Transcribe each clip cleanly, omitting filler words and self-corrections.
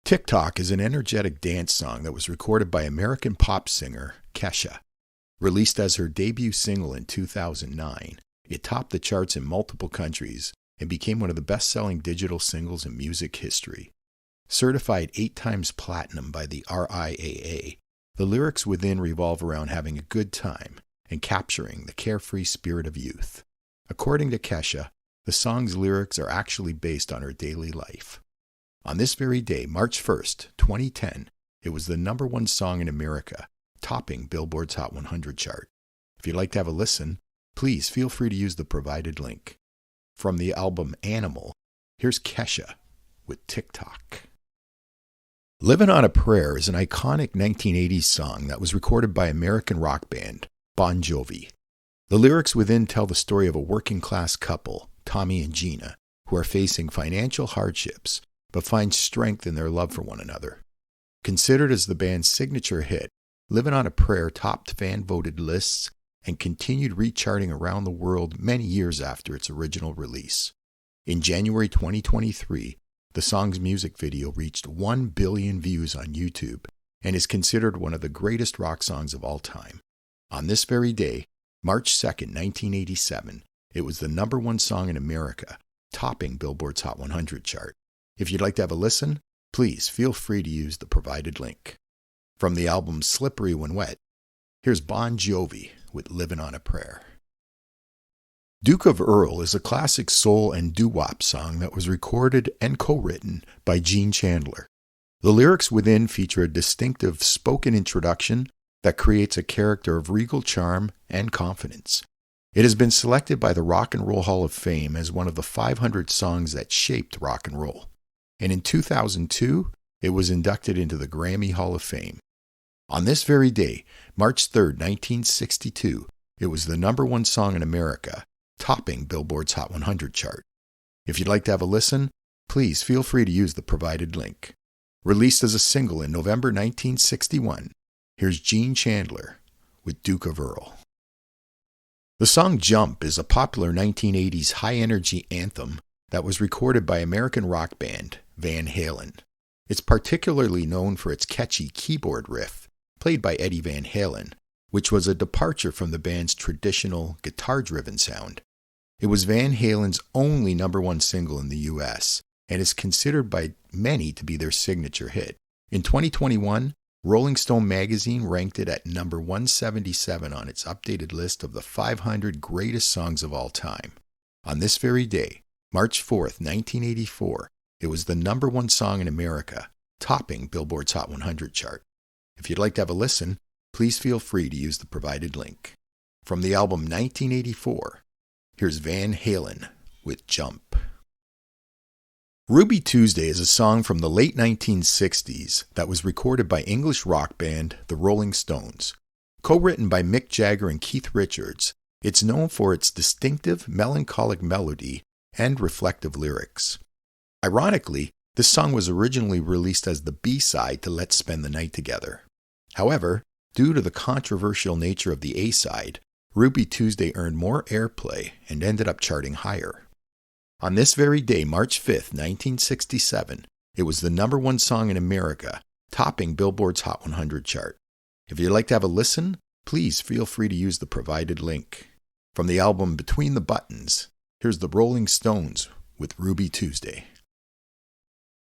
TIK TOK is an energetic dance song that was recorded by American pop singer KESHA. Released as her debut single in 2009, it topped the charts in multiple countries and became one of the best-selling digital singles in music history. Certified 8 times platinum by the RIAA, the lyrics within revolve around having a good time and capturing the carefree spirit of youth. According to KESHA, the song's lyrics are actually based on her daily life. On this very day, March 1st, 2010, it was the #1 song in America, topping Billboard's Hot 100 chart. If you'd like to have a listen, please feel free to use the provided link. From the album Animal, here's KESHA with TIK TOK. Livin' on a Prayer is an iconic 1980s song that was recorded by American rock band Bon Jovi. The lyrics within tell the story of a working-class couple, Tommy and Gina, who are facing financial hardships but find strength in their love for one another. Considered as the band's signature hit, Livin' on a Prayer topped fan-voted lists and continued recharting around the world many years after its original release. In January 2023, the song's music video reached 1 billion views on YouTube and is considered one of the greatest rock songs of all time. On this very day, March 2nd, 1987, it was the #1 song in America, topping Billboard's Hot 100 chart. If you'd like to have a listen, please feel free to use the provided link. From the album Slippery When Wet, here's Bon Jovi with Livin' on a Prayer. Duke of Earl is a classic soul and doo-wop song that was recorded and co-written by Chandler. The lyrics within feature a distinctive spoken introduction that creates a character of regal charm and confidence. It has been selected by the Rock and Roll Hall of Fame as one of the 500 songs that shaped rock and roll. And in 2002, it was inducted into the Grammy Hall of Fame. On this very day, March 3rd, 1962, it was the #1 song in America, topping Billboard's Hot 100 chart. If you'd like to have a listen, please feel free to use the provided link. Released as a single in November 1961, here's Chandler with Duke of Earl. The song Jump is a popular 1980s high-energy anthem that was recorded by American rock band Van Halen. It's particularly known for its catchy keyboard riff, played by Eddie Van Halen, which was a departure from the band's traditional guitar-driven sound. It was Van Halen's only #1 single in the U.S., and is considered by many to be their signature hit. In 2021, Rolling Stone magazine ranked it at number 177 on its updated list of the 500 greatest songs of all time. On this very day, March 4th, 1984, it was the #1 song in America, topping Billboard's Hot 100 chart. If you'd like to have a listen, please feel free to use the provided link. From the album 1984, here's Van Halen with Jump. Ruby Tuesday is a song from the late 1960s that was recorded by English rock band The Rolling Stones. Co-written by Mick Jagger and Keith Richards, it's known for its distinctive melancholic melody and reflective lyrics. Ironically, this song was originally released as the B-side to Let's Spend the Night Together. However, due to the controversial nature of the A-side, Ruby Tuesday earned more airplay and ended up charting higher. On this very day, March 5th, 1967, it was the #1 song in America, topping Billboard's Hot 100 chart. If you'd like to have a listen, please feel free to use the provided link. From the album Between the Buttons, here's the Rolling Stones with Ruby Tuesday.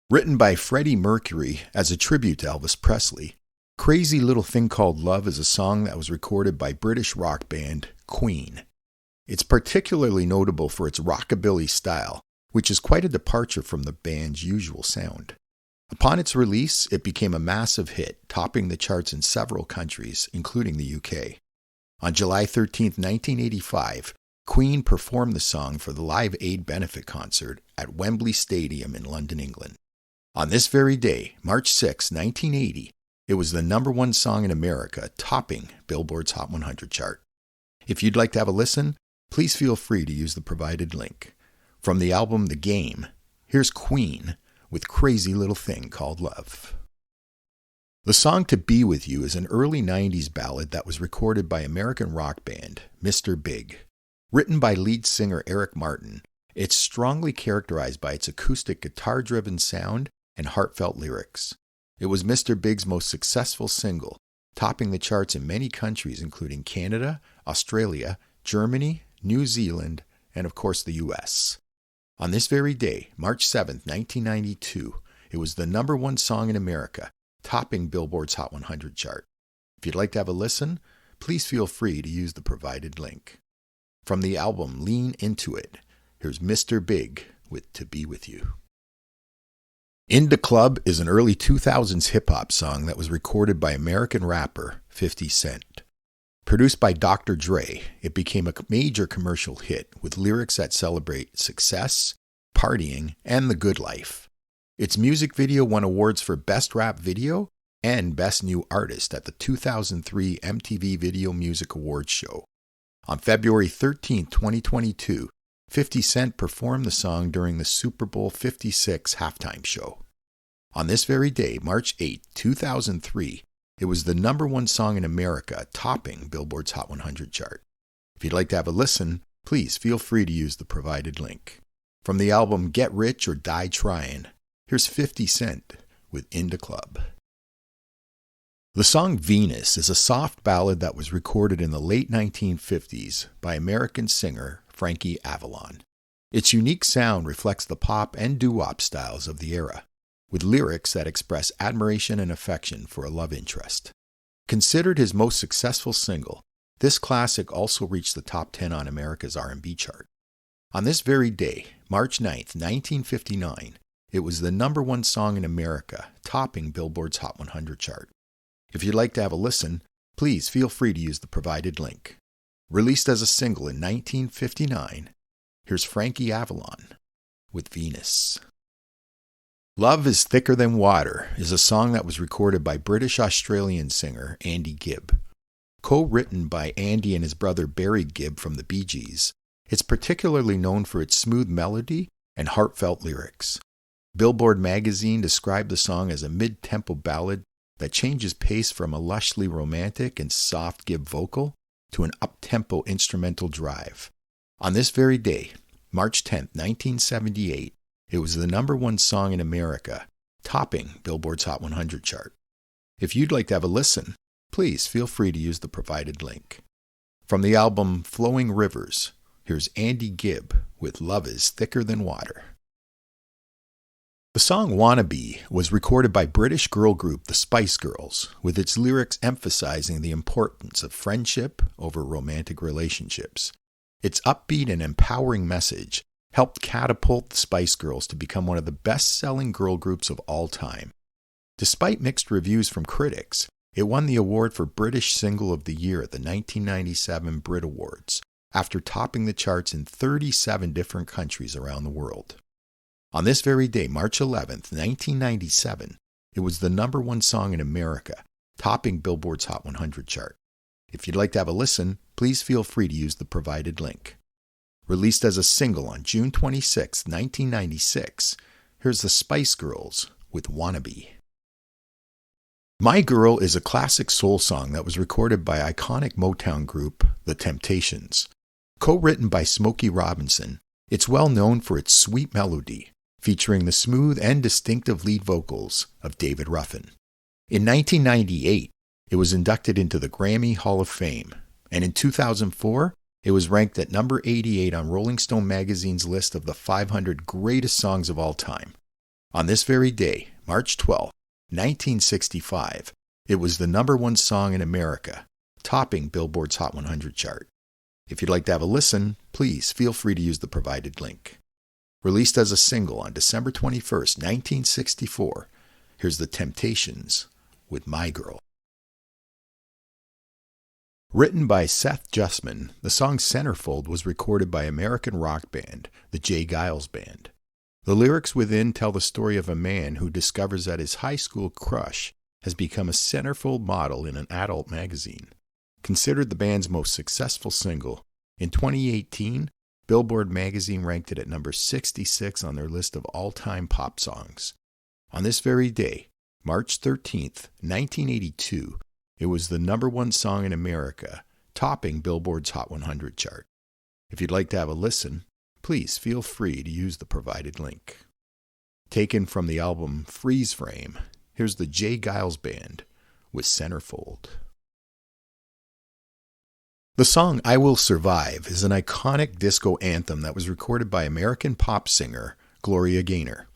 Written by Freddie Mercury as a tribute to Elvis Presley, Crazy Little Thing Called Love is a song that was recorded by British rock band Queen. It's particularly notable for its rockabilly style, which is quite a departure from the band's usual sound. Upon its release, it became a massive hit, topping the charts in several countries, including the UK. On July 13, 1985, Queen performed the song for the Live Aid benefit concert at Wembley Stadium in London, England. On this very day, March 6, 1980, it was the #1 song in America, topping Billboard's Hot 100 chart. If you'd like to have a listen, please feel free to use the provided link. From the album The Game, here's Queen with Crazy Little Thing Called Love. The song To Be With You is an early 90s ballad that was recorded by American rock band Mr. Big. Written by lead singer Eric Martin, it's strongly characterized by its acoustic guitar-driven sound and heartfelt lyrics. It was Mr. Big's most successful single, topping the charts in many countries including Canada, Australia, Germany, New Zealand, and of course the US. On this very day, March 7, 1992, it was the number one song in America, topping Billboard's Hot 100 chart. If you'd like to have a listen, please feel free to use the provided link. From the album Lean Into It, here's Mr. Big with To Be With You. In the Club is an early 2000s hip-hop song that was recorded by American rapper 50 Cent. Produced by Dr. Dre, it became a major commercial hit with lyrics that celebrate success, partying, and the good life. Its music video won awards for Best Rap Video and Best New Artist at the 2003 MTV Video Music Awards show. On February 13, 2022, 50 Cent performed the song during the Super Bowl 56 halftime show. On this very day, March 8, 2003, it was the number one song in America, topping Billboard's Hot 100 chart. If you'd like to have a listen, please feel free to use the provided link. From the album Get Rich or Die Tryin', here's 50 Cent with In the Club. The song Venus is a soft ballad that was recorded in the late 1950s by American singer FRANKIE AVALON. Its unique sound reflects the pop and doo-wop styles of the era, with lyrics that express admiration and affection for a love interest. Considered his most successful single, this classic also reached the top 10 on America's R&B chart. On this very day, March 9, 1959, it was the number one song in America, topping Billboard's Hot 100 chart. If you'd like to have a listen, please feel free to use the provided link. Released as a single in 1959, here's FRANKIE AVALON with Venus. Love is Thicker Than Water is a song that was recorded by British-Australian singer Andy Gibb. Co-written by Andy and his brother Barry Gibb from the Bee Gees, it's particularly known for its smooth melody and heartfelt lyrics. Billboard magazine described the song as a mid-tempo ballad that changes pace from a lushly romantic and soft Gibb vocal to an up-tempo instrumental drive. On this very day, March 10, 1978, it was the number one song in America, topping Billboard's Hot 100 chart. If you'd like to have a listen, please feel free to use the provided link. From the album Flowing Rivers, here's Andy Gibb with Love is Thicker Than Water. The song WANNABE was recorded by British girl group The Spice Girls, with its lyrics emphasizing the importance of friendship over romantic relationships. Its upbeat and empowering message helped catapult the Spice Girls to become one of the best-selling girl groups of all time. Despite mixed reviews from critics, it won the award for British Single of the Year at the 1997 Brit Awards, after topping the charts in 37 different countries around the world. On this very day, March 11, 1997, it was the number one song in America, topping Billboard's Hot 100 chart. If you'd like to have a listen, please feel free to use the provided link. Released as a single on June 26, 1996, here's the Spice Girls with WANNABE. My Girl is a classic soul song that was recorded by iconic Motown group The Temptations. Co-written by Smokey Robinson, it's well known for its sweet melody, featuring the smooth and distinctive lead vocals of David Ruffin. In 1998, it was inducted into the Grammy Hall of Fame, and in 2004, it was ranked at number 88 on Rolling Stone magazine's list of the 500 greatest songs of all time. On this very day, March 12, 1965, it was the number one song in America, topping Billboard's Hot 100 chart. If you'd like to have a listen, please feel free to use the provided link. Released as a single on December 21, 1964, here's The Temptations with My Girl. Written by Seth Justman, the song Centerfold was recorded by American rock band, the Geils Band. The lyrics within tell the story of a man who discovers that his high school crush has become a centerfold model in an adult magazine. Considered the band's most successful single, in 2018, Billboard magazine ranked it at number 66 on their list of all-time pop songs. On this very day, March 13, 1982, it was the number one song in America, topping Billboard's Hot 100 chart. If you'd like to have a listen, please feel free to use the provided link. Taken from the album Freeze Frame, here's the Geils Band with Centerfold. The song I Will Survive is an iconic disco anthem that was recorded by American pop singer Gloria Gaynor.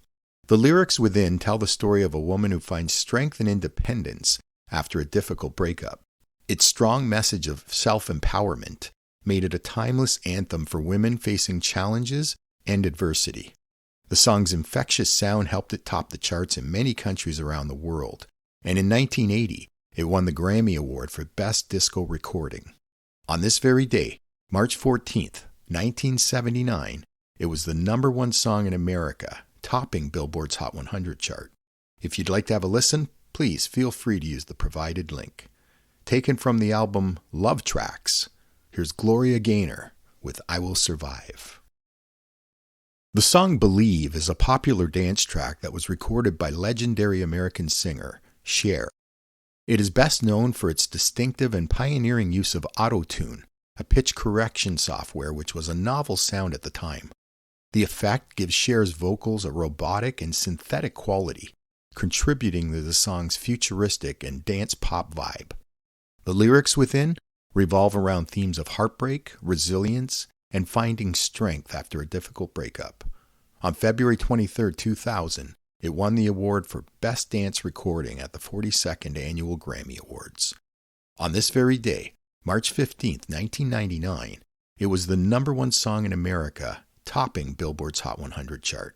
The lyrics within tell the story of a woman who finds strength and independence after a difficult breakup. Its strong message of self-empowerment made it a timeless anthem for women facing challenges and adversity. The song's infectious sound helped it top the charts in many countries around the world, and in 1980, it won the Grammy Award for Best Disco Recording. On this very day, March 14th, 1979, it was the #1 song in America, topping Billboard's Hot 100 chart. If you'd like to have a listen, please feel free to use the provided link. Taken from the album Love Tracks, here's Gloria Gaynor with I Will Survive. The song Believe is a popular dance track that was recorded by legendary American singer Cher. It is best known for its distinctive and pioneering use of auto-tune, a pitch correction software which was a novel sound at the time. The effect gives Cher's vocals a robotic and synthetic quality, contributing to the song's futuristic and dance pop vibe. The lyrics within revolve around themes of heartbreak, resilience, and finding strength after a difficult breakup. On February 23, 2000, it won the award for Best Dance Recording at the 42nd Annual Grammy Awards. On this very day, March 15, 1999, it was the #1 song in America, topping Billboard's Hot 100 chart.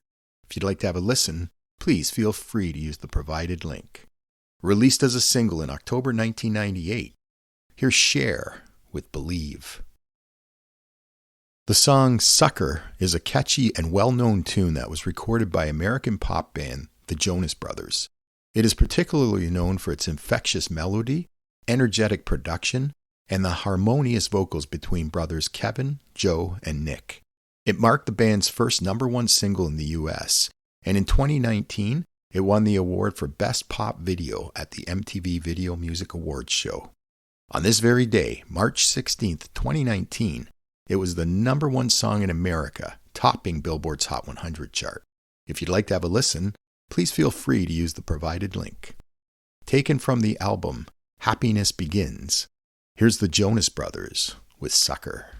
If you'd like to have a listen, please feel free to use the provided link. Released as a single in October 1998, here's Cher with Believe. The song Sucker is a catchy and well-known tune that was recorded by American pop band the Jonas Brothers. It is particularly known for its infectious melody, energetic production, and the harmonious vocals between brothers Kevin, Joe, and Nick. It marked the band's first #1 single in the US, and in 2019, it won the award for Best Pop Video at the MTV Video Music Awards show. On this very day, March 16, 2019, it was the #1 song in America, topping Billboard's Hot 100 chart. If you'd like to have a listen, please feel free to use the provided link. Taken from the album Happiness Begins, here's the Jonas Brothers with Sucker.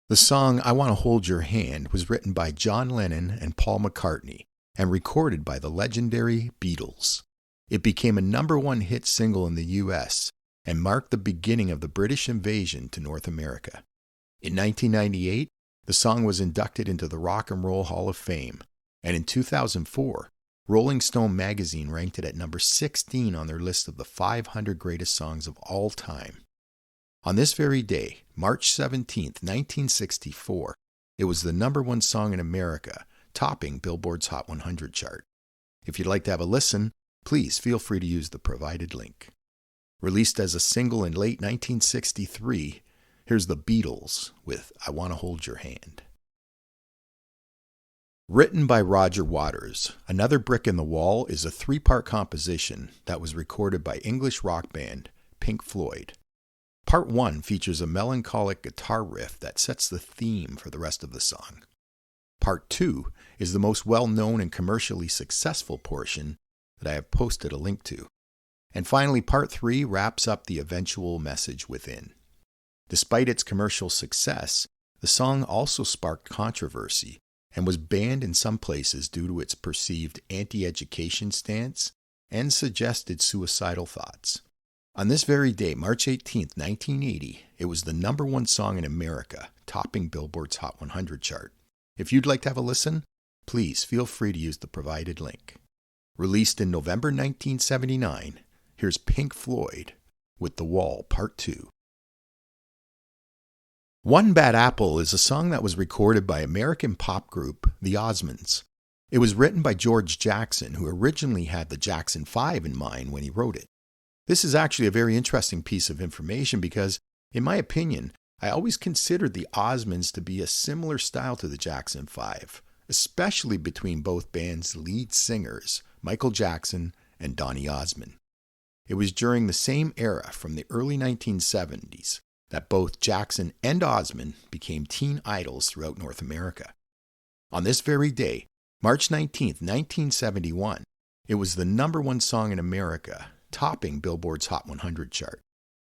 The song I Want to Hold Your Hand was written by John Lennon and Paul McCartney and recorded by the legendary Beatles. It became a #1 hit single in the US and marked the beginning of the British invasion to North America. In 1998, the song was inducted into the Rock and Roll Hall of Fame, and in 2004, Rolling Stone magazine ranked it at number 16 on their list of the 500 greatest songs of all time. On this very day, March 17, 1964, it was the #1 song in America, topping Billboard's Hot 100 chart. If you'd like to have a listen, please feel free to use the provided link. Released as a single in late 1963, here's the Beatles with I Want to Hold Your Hand. Written by Roger Waters, Another Brick in the Wall is a 3-part composition that was recorded by English rock band Pink Floyd. Part 1 features a melancholic guitar riff that sets the theme for the rest of the song. Part 2 is the most well-known and commercially successful portion that I have posted a link to. And finally, Part 3 wraps up the eventual message within. Despite its commercial success, the song also sparked controversy and was banned in some places due to its perceived anti-education stance and suggested suicidal thoughts. On this very day, March 18, 1980, it was the #1 song in America, topping Billboard's Hot 100 chart. If you'd like to have a listen, please feel free to use the provided link. Released in November 1979, here's Pink Floyd with The Wall Part 2. One Bad Apple is a song that was recorded by American pop group the Osmonds. It was written by George Jackson, who originally had the Jackson 5 in mind when he wrote it. This is actually a very interesting piece of information because, in my opinion, I always considered the Osmonds to be a similar style to the Jackson 5, especially between both bands' lead singers, Michael Jackson and Donny Osmond. It was during the same era from the early 1970s that both Jackson and Osmond became teen idols throughout North America. On this very day, March 19th, 1971, it was the #1 song in America, topping Billboard's Hot 100 chart.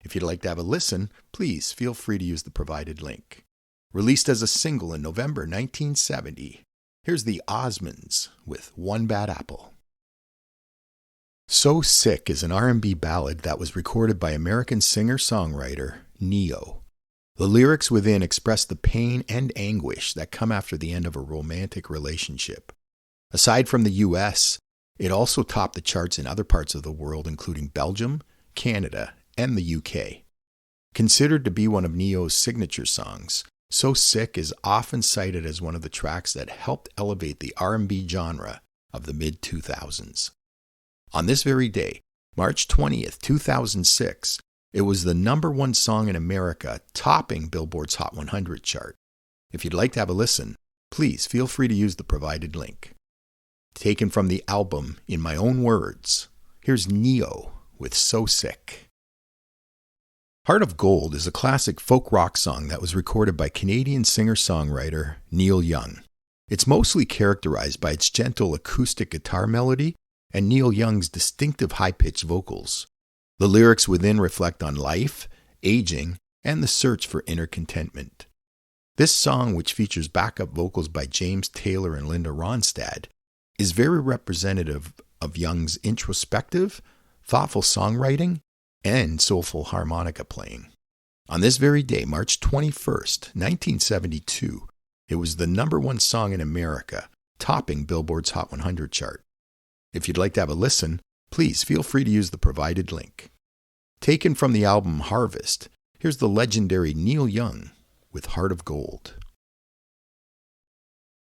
If you'd like to have a listen, please feel free to use the provided link. Released as a single in November 1970, here's the Osmonds with One Bad Apple. So Sick is an R&B ballad that was recorded by American singer-songwriter Ne-Yo. The lyrics within express the pain and anguish that come after the end of a romantic relationship. Aside from the U.S., it also topped the charts in other parts of the world, including Belgium, Canada, and the UK. Considered to be one of Ne-Yo's signature songs, So Sick is often cited as one of the tracks that helped elevate the R&B genre of the mid-2000s. On this very day, March 20th, 2006, it was the #1 song in America, topping Billboard's Hot 100 chart. If you'd like to have a listen, please feel free to use the provided link. Taken from the album In My Own Words, here's Ne-Yo with So Sick. Heart of Gold is a classic folk rock song that was recorded by Canadian singer-songwriter Neil Young. It's mostly characterized by its gentle acoustic guitar melody and Neil Young's distinctive high-pitched vocals. The lyrics within reflect on life, aging, and the search for inner contentment. This song, which features backup vocals by James Taylor and Linda Ronstadt, is very representative of Young's introspective, thoughtful songwriting, and soulful harmonica playing. On this very day, March 21st, 1972, it was the #1 song in America, topping Billboard's Hot 100 chart. If you'd like to have a listen, please feel free to use the provided link. Taken from the album Harvest, here's the legendary Neil Young with Heart of Gold.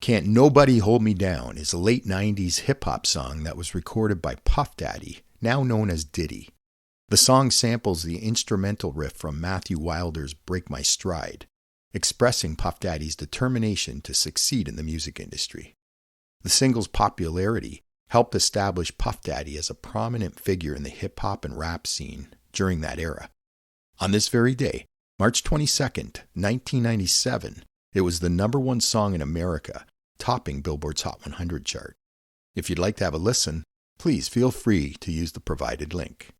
Can't Nobody Hold Me Down is a late 90s hip-hop song that was recorded by Puff Daddy, now known as Diddy. The song samples the instrumental riff from Matthew Wilder's Break My Stride, expressing Puff Daddy's determination to succeed in the music industry. The single's popularity helped establish Puff Daddy as a prominent figure in the hip-hop and rap scene during that era. On this very day, March 22nd, 1997, it was the #1 song in America, topping Billboard's Hot 100 chart. If you'd like to have a listen, please feel free to use the provided link.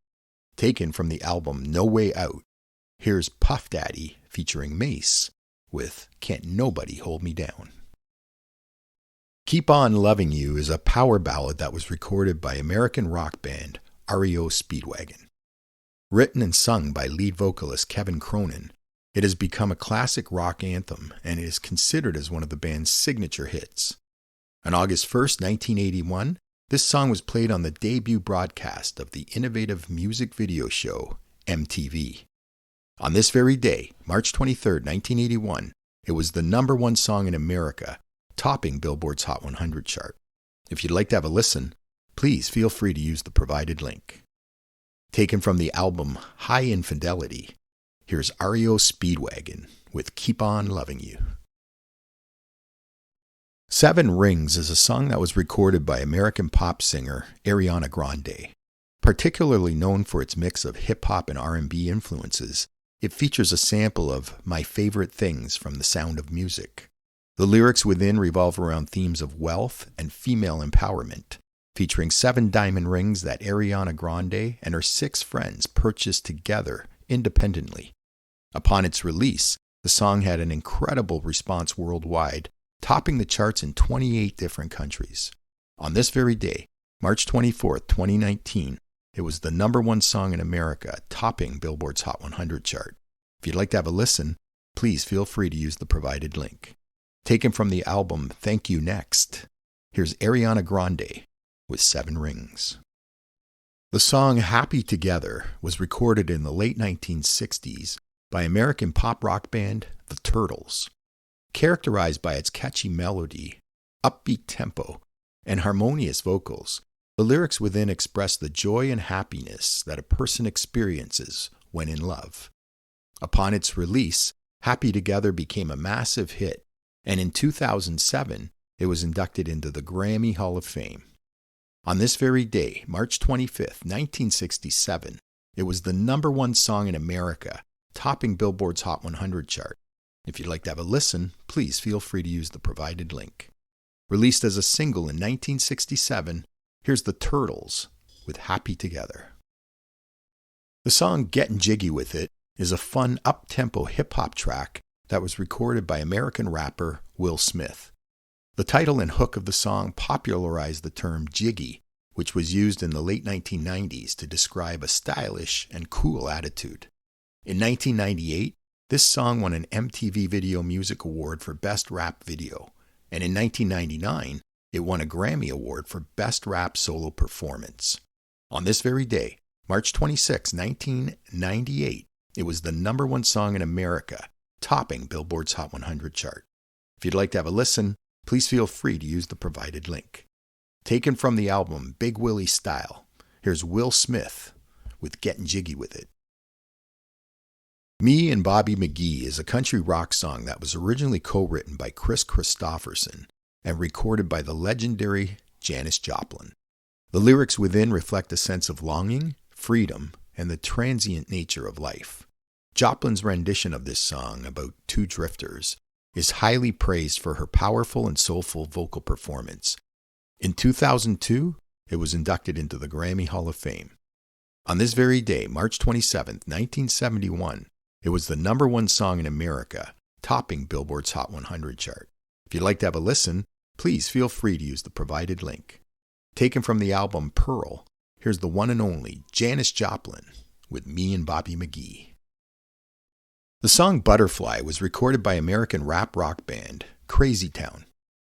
Taken from the album No Way Out, here's Puff Daddy featuring Mace with Can't Nobody Hold Me Down. Keep On Loving You is a power ballad that was recorded by American rock band REO Speedwagon. Written and sung by lead vocalist Kevin Cronin, it has become a classic rock anthem and is considered as one of the band's signature hits. On August 1st, 1981, this song was played on the debut broadcast of the innovative music video show MTV. On this very day, March 23rd, 1981, it was the #1 song in America, topping Billboard's Hot 100 chart. If you'd like to have a listen, please feel free to use the provided link. Taken from the album High Infidelity, here's REO Speedwagon with Keep On Loving You. Seven Rings is a song that was recorded by American pop singer Ariana Grande. Particularly known for its mix of hip-hop and R&B influences, it features a sample of My Favorite Things from The Sound of Music. The lyrics within revolve around themes of wealth and female empowerment, featuring 7 diamond rings that Ariana Grande and her 6 friends purchased together independently. Upon its release, the song had an incredible response worldwide, topping the charts in 28 different countries. On this very day, March 24th, 2019, it was the #1 song in America, topping Billboard's Hot 100 chart. If you'd like to have a listen, please feel free to use the provided link. Taken from the album Thank You Next, here's Ariana Grande with 7 Rings. The song Happy Together was recorded in the late 1960s by American pop rock band The Turtles. Characterized by its catchy melody, upbeat tempo, and harmonious vocals, the lyrics within express the joy and happiness that a person experiences when in love. Upon its release, Happy Together became a massive hit, and in 2007, it was inducted into the Grammy Hall of Fame. On this very day, March 25th, 1967, it was the #1 song in America, topping Billboard's Hot 100 chart. If you'd like to have a listen, please feel free to use the provided link. Released as a single in 1967, here's the Turtles with Happy Together. The song Gettin' Jiggy With It is a fun up-tempo hip-hop track that was recorded by American rapper Will Smith. The title and hook of the song popularized the term jiggy, which was used in the late 1990s to describe a stylish and cool attitude. In 1998, this song won an MTV Video Music Award for Best Rap Video, and in 1999, it won a Grammy Award for Best Rap Solo Performance. On this very day, March 26, 1998, it was the #1 song in America, topping Billboard's Hot 100 chart. If you'd like to have a listen, please feel free to use the provided link. Taken from the album Big Willie Style, here's Will Smith with Gettin' Jiggy With It. Me and Bobby McGee is a country rock song that was originally co-written by Chris Christopherson and recorded by the legendary Janis Joplin. The lyrics within reflect a sense of longing, freedom, and the transient nature of life. Joplin's rendition of this song about two drifters is highly praised for her powerful and soulful vocal performance. In 2002, it was inducted into the Grammy Hall of Fame. On this very day, March 27, 1971, it was the #1 song in America, topping Billboard's Hot 100 chart. If you'd like to have a listen, please feel free to use the provided link. Taken from the album Pearl, here's the one and only Janis Joplin with Me and Bobby McGee. The song Butterfly was recorded by American rap rock band Crazy Town.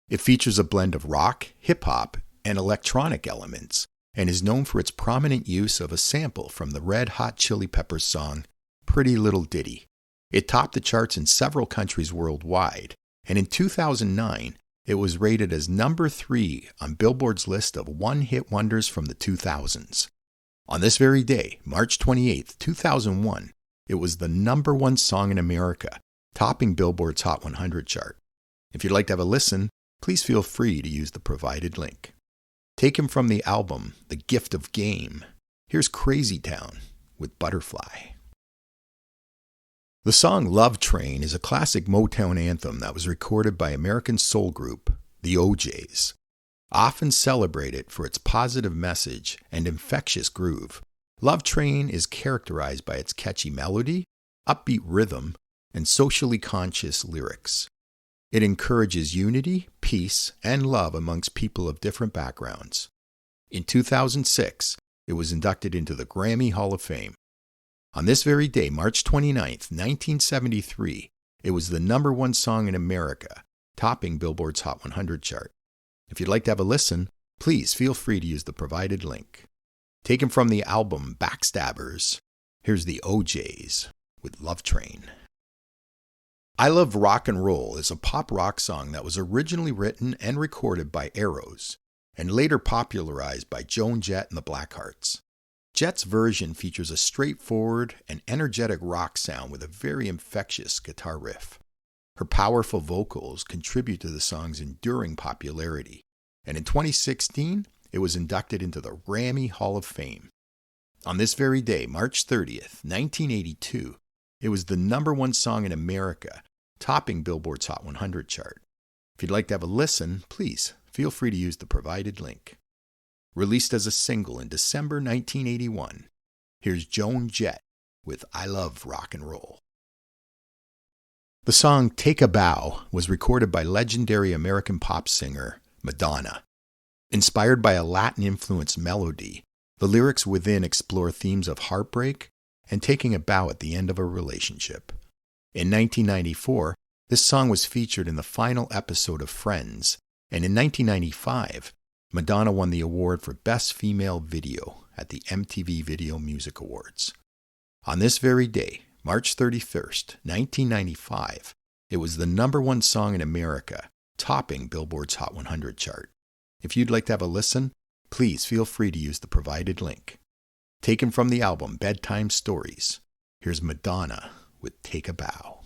It features a blend of rock, hip-hop, and electronic elements, and is known for its prominent use of a sample from the Red Hot Chili Peppers song Pretty Little Ditty. It topped the charts in several countries worldwide, and in 2009, it was rated as #3 on Billboard's list of one-hit wonders from the 2000s. On this very day, March 28, 2001, it was the #1 song in America, topping Billboard's Hot 100 chart. If you'd like to have a listen, please feel free to use the provided link. Taken from the album The Gift of Game, here's Crazy Town with Butterfly. The song Love Train is a classic Motown anthem that was recorded by American soul group the O'Jays. Often celebrated for its positive message and infectious groove, Love Train is characterized by its catchy melody, upbeat rhythm, and socially conscious lyrics. It encourages unity, peace, and love amongst people of different backgrounds. In 2006, it was inducted into the Grammy Hall of Fame. On this very day, March 29, 1973, it was the #1 song in America, topping Billboard's Hot 100 chart. If you'd like to have a listen, please feel free to use the provided link. Taken from the album Backstabbers, here's the O'Jays with Love Train. I Love Rock and Roll is a pop rock song that was originally written and recorded by Arrows, and later popularized by Joan Jett and the Blackhearts. Jett's version features a straightforward and energetic rock sound with a very infectious guitar riff. Her powerful vocals contribute to the song's enduring popularity, and in 2016, it was inducted into the Grammy Hall of Fame. On this very day, March 30th, 1982, it was the #1 song in America, topping Billboard's Hot 100 chart. If you'd like to have a listen, please feel free to use the provided link. Released as a single in December 1981, here's Joan Jett with I Love Rock and Roll. The song Take a Bow was recorded by legendary American pop singer Madonna. Inspired by a Latin-influenced melody, the lyrics within explore themes of heartbreak and taking a bow at the end of a relationship. In 1994, this song was featured in the final episode of Friends, and in 1995, Madonna won the award for Best Female Video at the MTV Video Music Awards. On this very day, March 31st, 1995, it was the #1 song in America, topping Billboard's Hot 100 chart. If you'd like to have a listen, please feel free to use the provided link. Taken from the album Bedtime Stories, here's Madonna with Take a Bow.